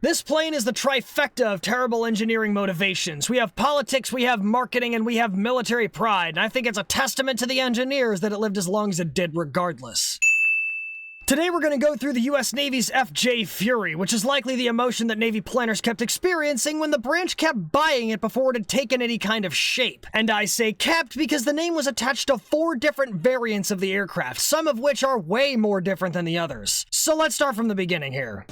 This plane is the trifecta of terrible engineering motivations. We have politics, we have marketing, and we have military pride, and I think it's a testament to the engineers that it lived as long as it did regardless. Today we're going to go through the US Navy's FJ Fury, which is likely the emotion that Navy planners kept experiencing when the branch kept buying it before it had taken any kind of shape. And I say kept because the name was attached to 4 different variants of the aircraft, some of which are way more different than the others. So let's start from the beginning here.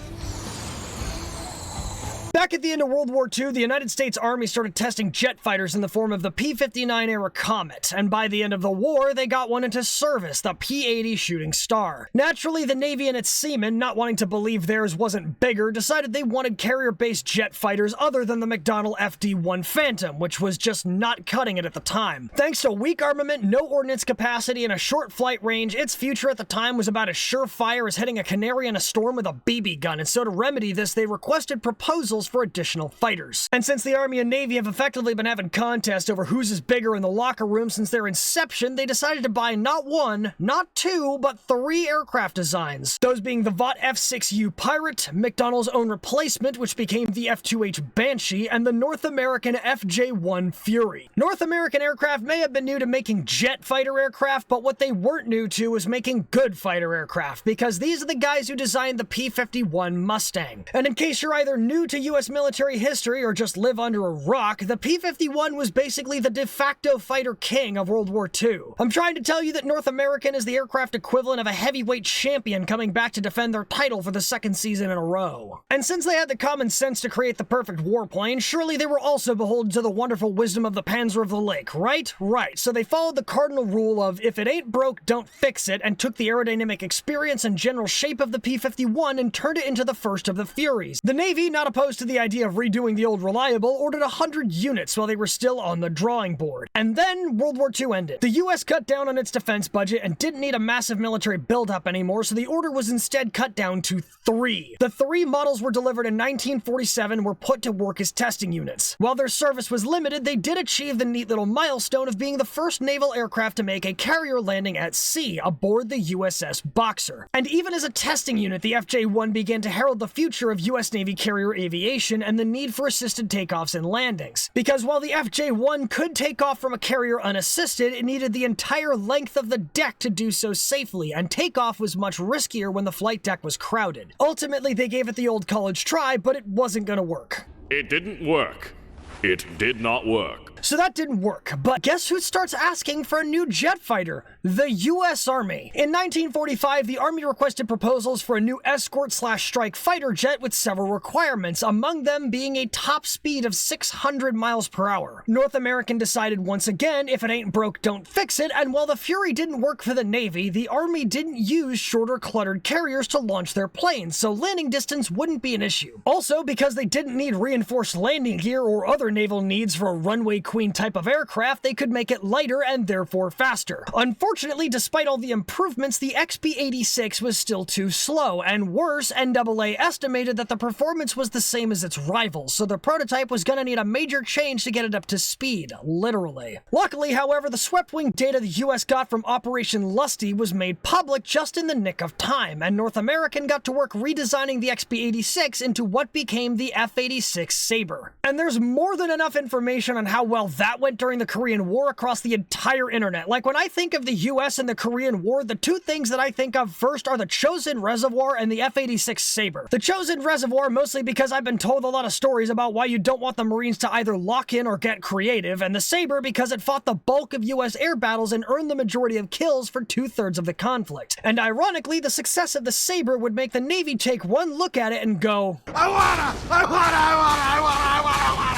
Back at the end of World War II, the United States Army started testing jet fighters in the form of the P-59 era Comet, and by the end of the war, they got one into service, the P-80 Shooting Star. Naturally, the Navy and its seamen, not wanting to believe theirs wasn't bigger, decided they wanted carrier-based jet fighters other than the McDonnell FD-1 Phantom, which was just not cutting it at the time. Thanks to weak armament, no ordnance capacity, and a short flight range, its future at the time was about as surefire as hitting a canary in a storm with a BB gun, and so to remedy this, they requested proposals for additional fighters. And since the Army and Navy have effectively been having contests over whose is bigger in the locker room since their inception, they decided to buy not 1, not 2, but 3 aircraft designs. Those being the Vought F-6U Pirate, McDonnell's own replacement, which became the F-2H Banshee, and the North American FJ-1 Fury. North American aircraft may have been new to making jet fighter aircraft, but what they weren't new to was making good fighter aircraft, because these are the guys who designed the P-51 Mustang. And in case you're either new to US military history or just live under a rock, the P-51 was basically the de facto fighter king of World War II. I'm trying to tell you that North American is the aircraft equivalent of a heavyweight champion coming back to defend their title for the 2nd season in a row. And since they had the common sense to create the perfect warplane, surely they were also beholden to the wonderful wisdom of the Panzer of the Lake, right? Right. So they followed the cardinal rule of if it ain't broke, don't fix it, and took the aerodynamic experience and general shape of the P-51 and turned it into the first of the Furies. The Navy, not opposed to the idea of redoing the old Reliable, ordered 100 units while they were still on the drawing board. And then World War II ended. The US cut down on its defense budget and didn't need a massive military buildup anymore, so the order was instead cut down to 3. The 3 models were delivered in 1947 and were put to work as testing units. While their service was limited, they did achieve the neat little milestone of being the first naval aircraft to make a carrier landing at sea aboard the USS Boxer. And even as a testing unit, the FJ-1 began to herald the future of US Navy carrier aviation and the need for assisted takeoffs and landings. Because while the FJ-1 could take off from a carrier unassisted, it needed the entire length of the deck to do so safely, and takeoff was much riskier when the flight deck was crowded. Ultimately, they gave it the old college try, but it wasn't gonna work. It didn't work. It did not work. So that didn't work, but guess who starts asking for a new jet fighter? The US Army. In 1945, the Army requested proposals for a new escort/strike fighter jet with several requirements, among them being a top speed of 600 miles per hour. North American decided once again, if it ain't broke, don't fix it, and while the Fury didn't work for the Navy, the Army didn't use shorter cluttered carriers to launch their planes, so landing distance wouldn't be an issue. Also, because they didn't need reinforced landing gear or other naval needs for a runway queen type of aircraft, they could make it lighter and therefore faster. Unfortunately, despite all the improvements, the XB-86 was still too slow, and worse, NAA estimated that the performance was the same as its rivals, so the prototype was gonna need a major change to get it up to speed, literally. Luckily, however, the swept-wing data the US got from Operation Lusty was made public just in the nick of time, and North American got to work redesigning the XB-86 into what became the F-86 Sabre. And there's more than enough information on how well that went during the Korean War across the entire internet. Like, when I think of the US and the Korean War, the 2 things that I think of first are the Chosin Reservoir and the F-86 Sabre. The Chosin Reservoir mostly because I've been told a lot of stories about why you don't want the Marines to either lock in or get creative, and the Sabre because it fought the bulk of US air battles and earned the majority of kills for 2/3 of the conflict. And ironically, the success of the Sabre would make the Navy take one look at it and go, I wanna!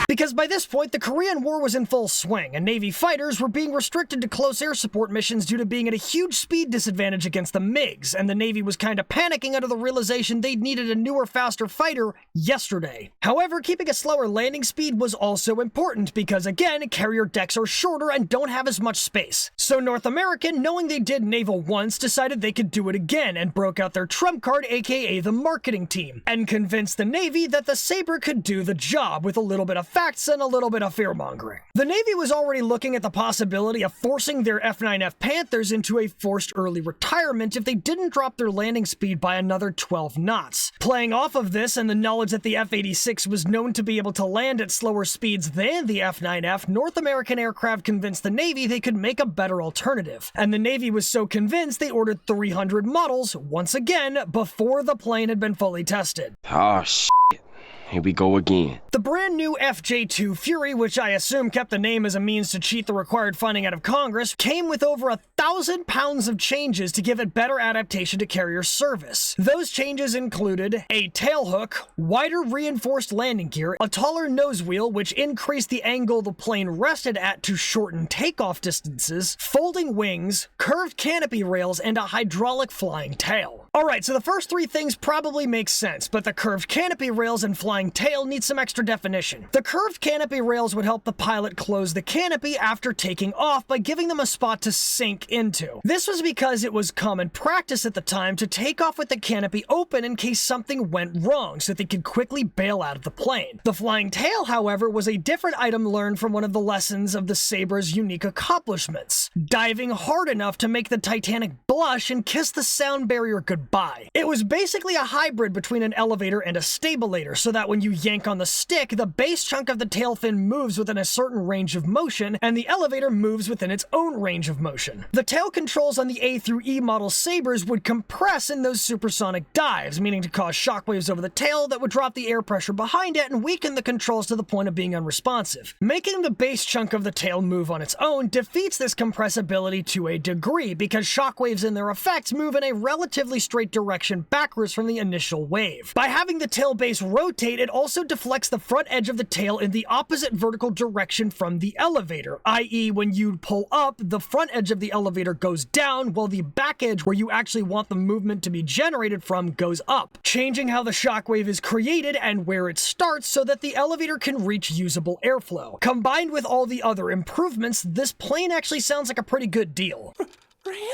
Because by this point, the Korean War was in full swing, and Navy fighters were being restricted to close air support missions due to being at a huge speed disadvantage against the MiGs, and the Navy was kinda panicking under the realization they'd needed a newer, faster fighter yesterday. However, keeping a slower landing speed was also important, because again, carrier decks are shorter and don't have as much space. So North American, knowing they did naval once, decided they could do it again, and broke out their trump card, aka the marketing team, and convinced the Navy that the Sabre could do the job with a little bit of facts and a little bit of fear-mongering. The Navy was already looking at the possibility of forcing their F-9F Panthers into a forced early retirement if they didn't drop their landing speed by another 12 knots. Playing off of this and the knowledge that the F-86 was known to be able to land at slower speeds than the F-9F, North American aircraft convinced the Navy they could make a better alternative. And the Navy was so convinced they ordered 300 models, once again, before the plane had been fully tested. Oh, shit. Here we go again. The brand new FJ2 Fury, which I assume kept the name as a means to cheat the required funding out of Congress, came with over 1,000 pounds of changes to give it better adaptation to carrier service. Those changes included a tailhook, wider reinforced landing gear, a taller nose wheel which increased the angle the plane rested at to shorten takeoff distances, folding wings, curved canopy rails, and a hydraulic flying tail. Alright, so the first three things probably make sense, but the curved canopy rails and flying tail need some extra definition. The curved canopy rails would help the pilot close the canopy after taking off by giving them a spot to sink into. This was because it was common practice at the time to take off with the canopy open in case something went wrong so they could quickly bail out of the plane. The flying tail, however, was a different item learned from one of the lessons of the Sabre's unique accomplishments: diving hard enough to make the Titanic blush and kiss the sound barrier goodbye. It was basically a hybrid between an elevator and a stabilator, so that when you yank on the stick, the base chunk of the tail fin moves within a certain range of motion, and the elevator moves within its own range of motion. The tail controls on the A through E model Sabres would compress in those supersonic dives, meaning to cause shockwaves over the tail that would drop the air pressure behind it and weaken the controls to the point of being unresponsive. Making the base chunk of the tail move on its own defeats this compressibility to a degree, because shockwaves and their effects move in a relatively straight direction backwards from the initial wave. By having the tail base rotate, it also deflects the front edge of the tail in the opposite vertical direction from the elevator, i.e. when you pull up, the front edge of the elevator goes down, while the back edge where you actually want the movement to be generated from goes up, changing how the shockwave is created and where it starts so that the elevator can reach usable airflow. Combined with all the other improvements, this plane actually sounds like a pretty good deal. Really?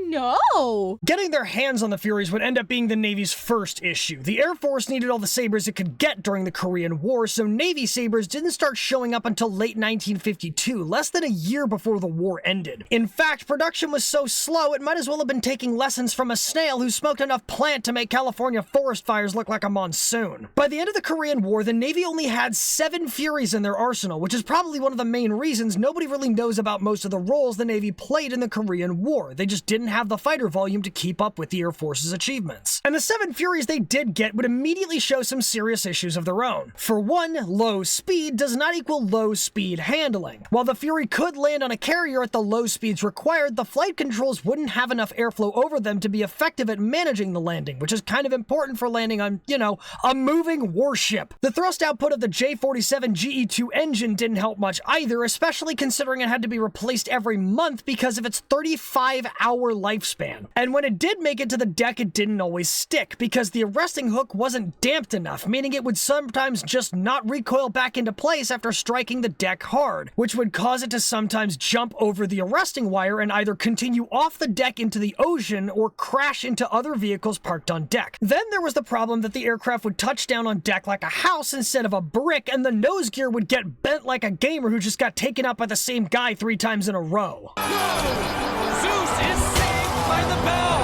No! Getting their hands on the Furies would end up being the Navy's first issue. The Air Force needed all the Sabres it could get during the Korean War, so Navy Sabres didn't start showing up until late 1952, less than a year before the war ended. In fact, production was so slow it might as well have been taking lessons from a snail who smoked enough plant to make California forest fires look like a monsoon. By the end of the Korean War, the Navy only had 7 Furies in their arsenal, which is probably one of the main reasons nobody really knows about most of the roles the Navy played in the Korean War. They just didn't have the fighter volume to keep up with the Air Force's achievements. And the 7 Furies they did get would immediately show some serious issues of their own. For one, low speed does not equal low speed handling. While the Fury could land on a carrier at the low speeds required, the flight controls wouldn't have enough airflow over them to be effective at managing the landing, which is kind of important for landing on, a moving warship. The thrust output of the J-47 GE-2 engine didn't help much either, especially considering it had to be replaced every month because of its 35-hour lifespan. And when it did make it to the deck, it didn't always stick, because the arresting hook wasn't damped enough, meaning it would sometimes just not recoil back into place after striking the deck hard, which would cause it to sometimes jump over the arresting wire and either continue off the deck into the ocean or crash into other vehicles parked on deck. Then there was the problem that the aircraft would touch down on deck like a house instead of a brick, and the nose gear would get bent like a gamer who just got taken out by the same guy 3 times in a row. Zeus is saved by the bell!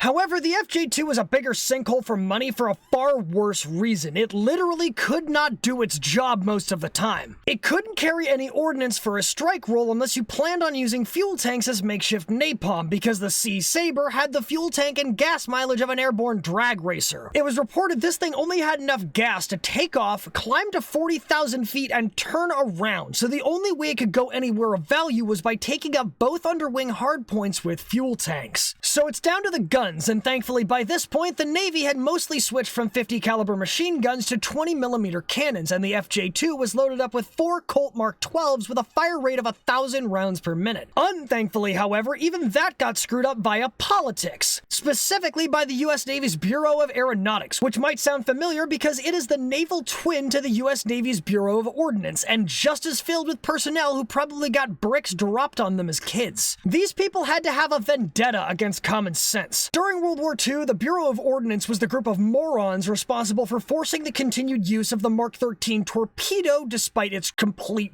However, the FJ2 was a bigger sinkhole for money for a far worse reason. It literally could not do its job most of the time. It couldn't carry any ordnance for a strike roll unless you planned on using fuel tanks as makeshift napalm, because the Sea Sabre had the fuel tank and gas mileage of an airborne drag racer. It was reported this thing only had enough gas to take off, climb to 40,000 feet, and turn around, so the only way it could go anywhere of value was by taking up both underwing hardpoints with fuel tanks. So it's down to the guns, and thankfully by this point the Navy had mostly switched from 50 caliber machine guns to 20mm cannons, and the FJ2 was loaded up with 4 Colt Mark 12s with a fire rate of 1,000 rounds per minute. Unthankfully, however, even that got screwed up via politics, specifically by the US Navy's Bureau of Aeronautics, which might sound familiar because it is the naval twin to the US Navy's Bureau of Ordnance, and just as filled with personnel who probably got bricks dropped on them as kids. These people had to have a vendetta against common sense. During During World War II, the Bureau of Ordnance was the group of morons responsible for forcing the continued use of the Mark 13 torpedo despite its complete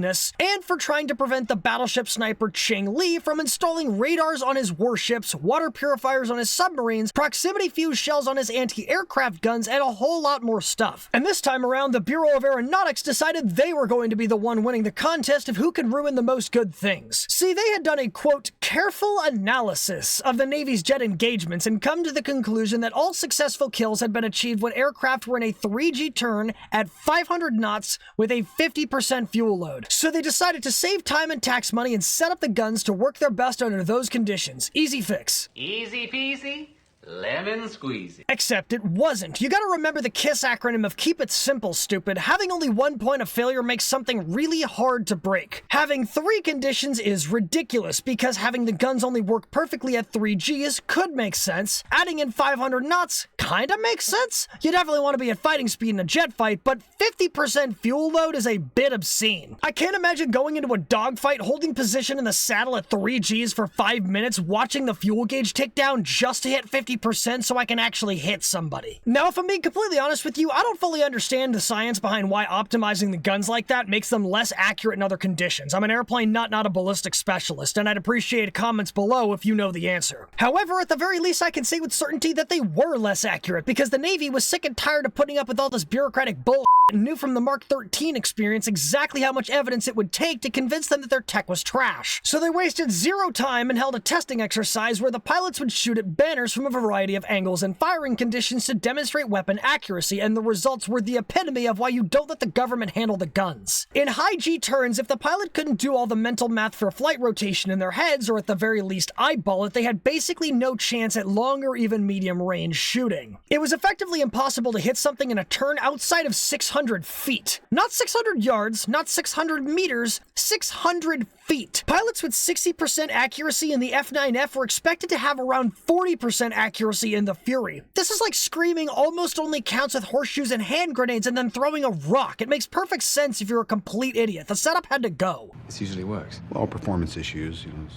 and for trying to prevent the battleship sniper Cheng Li from installing radars on his warships, water purifiers on his submarines, proximity-fused shells on his anti-aircraft guns, and a whole lot more stuff. And this time around, the Bureau of Aeronautics decided they were going to be the one winning the contest of who can ruin the most good things. See, they had done a, quote, careful analysis of the Navy's jet engagements and come to the conclusion that all successful kills had been achieved when aircraft were in a 3G turn at 500 knots with a 50% fuel load. So they decided to save time and tax money and set up the guns to work their best under those conditions. Easy fix. Easy peasy, lemon squeezy. Except it wasn't. You gotta remember the KISS acronym of keep it simple, stupid. Having only one point of failure makes something really hard to break. Having 3 conditions is ridiculous because having the guns only work perfectly at 3 Gs could make sense. Adding in 500 knots kinda makes sense. You definitely want to be at fighting speed in a jet fight, but 50% fuel load is a bit obscene. I can't imagine going into a dogfight holding position in the saddle at 3 Gs for 5 minutes watching the fuel gauge tick down just to hit 50% so I can actually hit somebody. Now, if I'm being completely honest with you, I don't fully understand the science behind why optimizing the guns like that makes them less accurate in other conditions. I'm an airplane nut, not a ballistic specialist, and I'd appreciate comments below if you know the answer. However, at the very least, I can say with certainty that they were less accurate because the Navy was sick and tired of putting up with all this bureaucratic bullshit and knew from the Mark 13 experience exactly how much evidence it would take to convince them that their tech was trash. So they wasted 0 time and held a testing exercise where the pilots would shoot at banners from a variety of angles and firing conditions to demonstrate weapon accuracy, and the results were the epitome of why you don't let the government handle the guns. In high G turns, if the pilot couldn't do all the mental math for flight rotation in their heads, or at the very least eyeball it, they had basically no chance at long or even medium range shooting. It was effectively impossible to hit something in a turn outside of 600 feet. Not 600 yards, not 600 meters, 600 feet. Pilots with 60% accuracy in the F9F were expected to have around 40% accuracy in the Fury. This is like screaming almost only counts with horseshoes and hand grenades and then throwing a rock. It makes perfect sense if you're a complete idiot. The setup had to go. This usually works. Well, performance issues, it's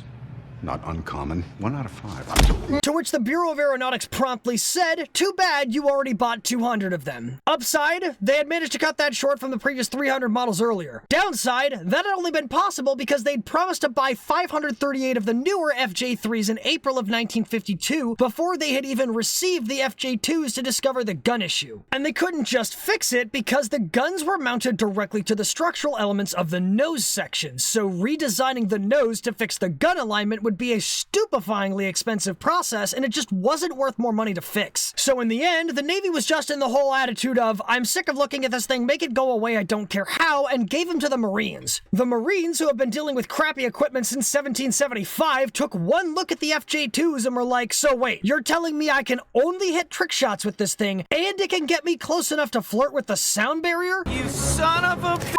not uncommon. 1 out of 5. To which the Bureau of Aeronautics promptly said, too bad you already bought 200 of them. Upside, they had managed to cut that short from the previous 300 models earlier. Downside, that had only been possible because they'd promised to buy 538 of the newer FJ3s in April of 1952 before they had even received the FJ2s to discover the gun issue. And they couldn't just fix it because the guns were mounted directly to the structural elements of the nose section, so redesigning the nose to fix the gun alignment would be a stupefyingly expensive process, and it just wasn't worth more money to fix. So in the end, the Navy was just in the whole attitude of, I'm sick of looking at this thing, make it go away, I don't care how, and gave them to the Marines. The Marines, who have been dealing with crappy equipment since 1775, took one look at the FJ2s and were like, so wait, you're telling me I can only hit trick shots with this thing, and it can get me close enough to flirt with the sound barrier? You son of a bitch!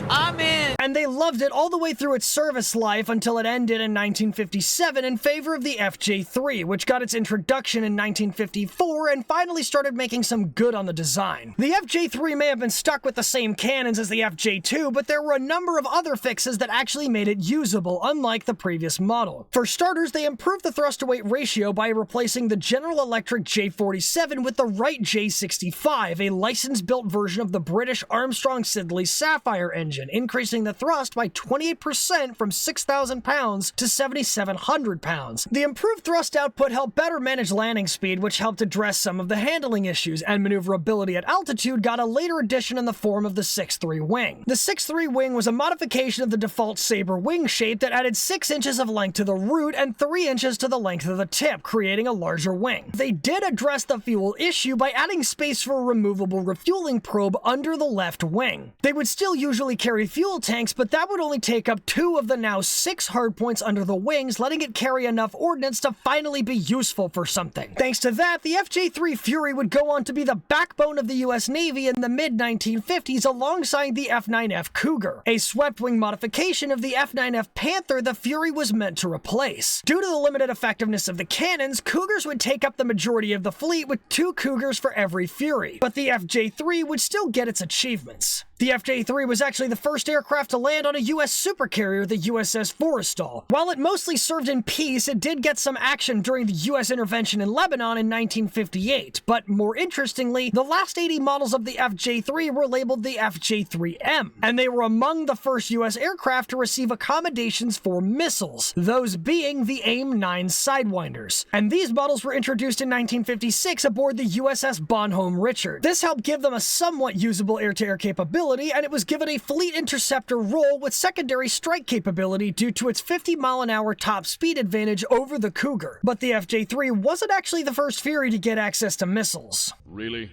I'm in! And they loved it all the way through its service life until it ended in 1957 in favor of the FJ3, which got its introduction in 1954 and finally started making some good on the design. The FJ3 may have been stuck with the same cannons as the FJ2, but there were a number of other fixes that actually made it usable, unlike the previous model. For starters, they improved the thrust-to-weight ratio by replacing the General Electric J47 with the Wright J65, a license-built version of the British Armstrong-Siddeley Sapphire engine, increasing the thrust by 28% from 6,000 pounds to 7,700 pounds. The improved thrust output helped better manage landing speed, which helped address some of the handling issues, and maneuverability at altitude got a later addition in the form of the 6.3 wing. The 6.3 wing was a modification of the default Sabre wing shape that added 6 inches of length to the root and 3 inches to the length of the tip, creating a larger wing. They did address the fuel issue by adding space for a removable refueling probe under the left wing. They would still usually carry fuel tanks, but that would only take up 2 of the now 6 hardpoints under the wings, letting it carry enough ordnance to finally be useful for something. Thanks to that, the FJ3 Fury would go on to be the backbone of the US Navy in the mid-1950s alongside the F9F Cougar. A swept-wing modification of the F9F Panther the Fury was meant to replace. Due to the limited effectiveness of the cannons, Cougars would take up the majority of the fleet with 2 Cougars for every Fury, but the FJ3 would still get its achievements. The FJ-3 was actually the first aircraft to land on a U.S. supercarrier, the USS Forrestal. While it mostly served in peace, it did get some action during the U.S. intervention in Lebanon in 1958. But more interestingly, the last 80 models of the FJ-3 were labeled the FJ-3M, and they were among the first U.S. aircraft to receive accommodations for missiles, those being the AIM-9 Sidewinders. And these models were introduced in 1956 aboard the USS Bonhomme Richard. This helped give them a somewhat usable air-to-air capability, and it was given a fleet interceptor role with secondary strike capability due to its 50-mile-an-hour top speed advantage over the Cougar. But the FJ-3 wasn't actually the first Fury to get access to missiles. Really?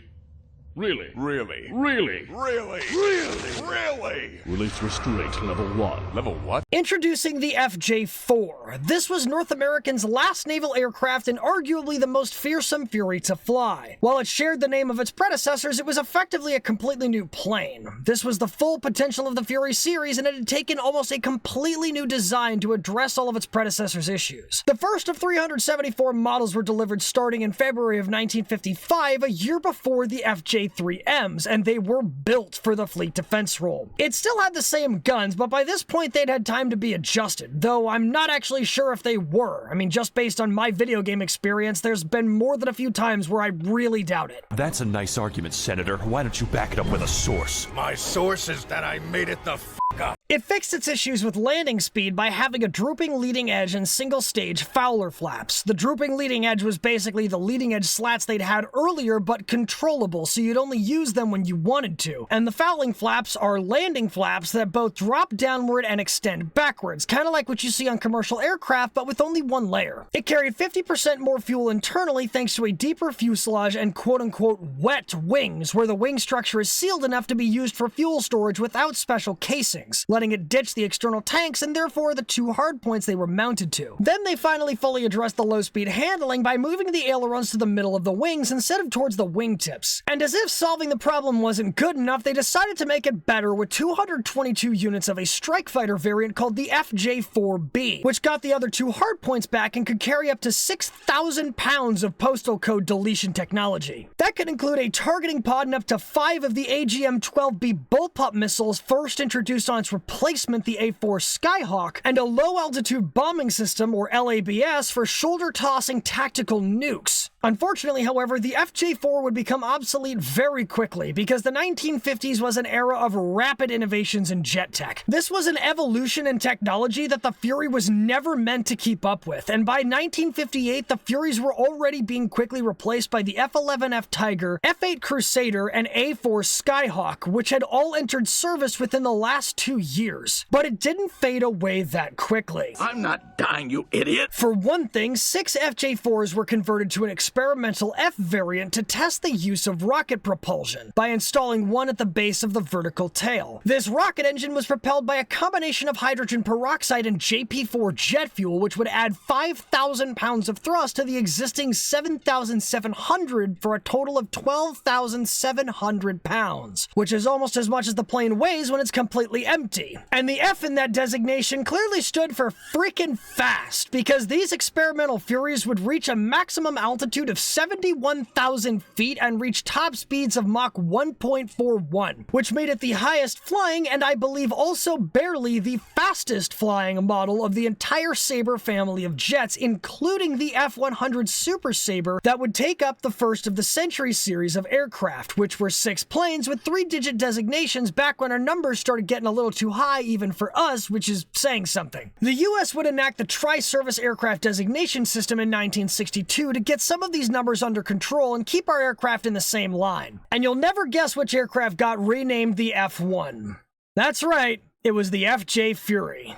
Really? Really? Really? Really? Really? Really? Release restraint level 1. Level what? Introducing the FJ-4. This was North American's last naval aircraft and arguably the most fearsome Fury to fly. While it shared the name of its predecessors, it was effectively a completely new plane. This was the full potential of the Fury series, and it had taken almost a completely new design to address all of its predecessors' issues. The first of 374 models were delivered starting in February of 1955, a year before the FJ-3Ms, and they were built for the fleet defense role. It still had the same guns, but by this point they'd had time to be adjusted, though I'm not actually sure if they were. I mean, just based on my video game experience, there's been more than a few times where I really doubt it. That's a nice argument, Senator. Why don't you back it up with a source? My source is that I made it the f up. It fixed its issues with landing speed by having a drooping leading edge and single-stage Fowler flaps. The drooping leading edge was basically the leading edge slats they'd had earlier, but controllable, so you'd only use them when you wanted to. And the fouling flaps are landing flaps that both drop downward and extend backwards, kind of like what you see on commercial aircraft, but with only one layer. It carried 50% more fuel internally thanks to a deeper fuselage and quote-unquote wet wings, where the wing structure is sealed enough to be used for fuel storage without special casings, letting it ditch the external tanks and therefore the two hardpoints they were mounted to. Then they finally fully addressed the low-speed handling by moving the ailerons to the middle of the wings instead of towards the wingtips. And as if solving the problem wasn't good enough, they decided to make it better with 222 units of a strike fighter variant called the FJ-4B, which got the other two hardpoints back and could carry up to 6,000 pounds of postal code deletion technology. That could include a targeting pod and up to 5 of the AGM-12B bullpup missiles first introduced on its replacement, the A-4 Skyhawk, and a low-altitude bombing system, or LABS, for shoulder-tossing tactical nukes. Unfortunately, however, the FJ-4 would become obsolete very quickly because the 1950s was an era of rapid innovations in jet tech. This was an evolution in technology that the Fury was never meant to keep up with, and by 1958, the Furies were already being quickly replaced by the F-11F Tiger, F-8 Crusader, and A-4 Skyhawk, which had all entered service within the last 2 years. But it didn't fade away that quickly. I'm not dying, you idiot. For one thing, 6 FJ-4s were converted to an experimental F variant to test the use of rocket propulsion by installing one at the base of the vertical tail. This rocket engine was propelled by a combination of hydrogen peroxide and JP4 jet fuel, which would add 5,000 pounds of thrust to the existing 7,700 for a total of 12,700 pounds, which is almost as much as the plane weighs when it's completely empty. And the F in that designation clearly stood for freaking fast, because these experimental Furies would reach a maximum altitude of 71,000 feet and reach top speeds of Mach 1.41, which made it the highest flying and I believe also barely the fastest flying model of the entire Sabre family of jets, including the F-100 Super Sabre that would take up the first of the Century series of aircraft, which were 6 planes with 3-digit designations back when our numbers started getting a little too high even for us, which is saying something. The US would enact the Tri-Service Aircraft Designation System in 1962 to get some of these numbers under control and keep our aircraft in the same line. And you'll never guess which aircraft got renamed the F-1. That's right, it was the FJ Fury.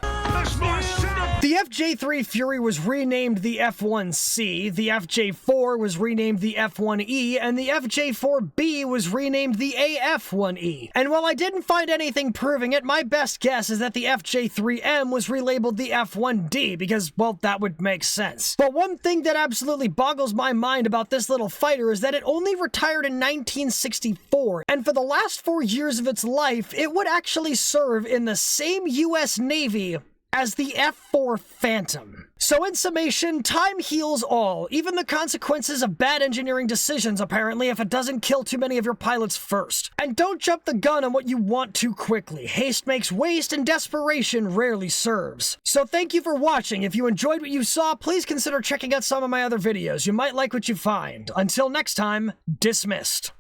The FJ-3 Fury was renamed the F-1C, the FJ-4 was renamed the F-1E, and the FJ-4B was renamed the AF-1E. And while I didn't find anything proving it, my best guess is that the FJ-3M was relabeled the F-1D, because, well, that would make sense. But one thing that absolutely boggles my mind about this little fighter is that it only retired in 1964, and for the last 4 years of its life, it would actually serve in the same US Navy as the F-4 Phantom. So in summation, time heals all, even the consequences of bad engineering decisions apparently, if it doesn't kill too many of your pilots first. And don't jump the gun on what you want too quickly. Haste makes waste and desperation rarely serves. So thank you for watching. If you enjoyed what you saw, please consider checking out some of my other videos. You might like what you find. Until next time, dismissed.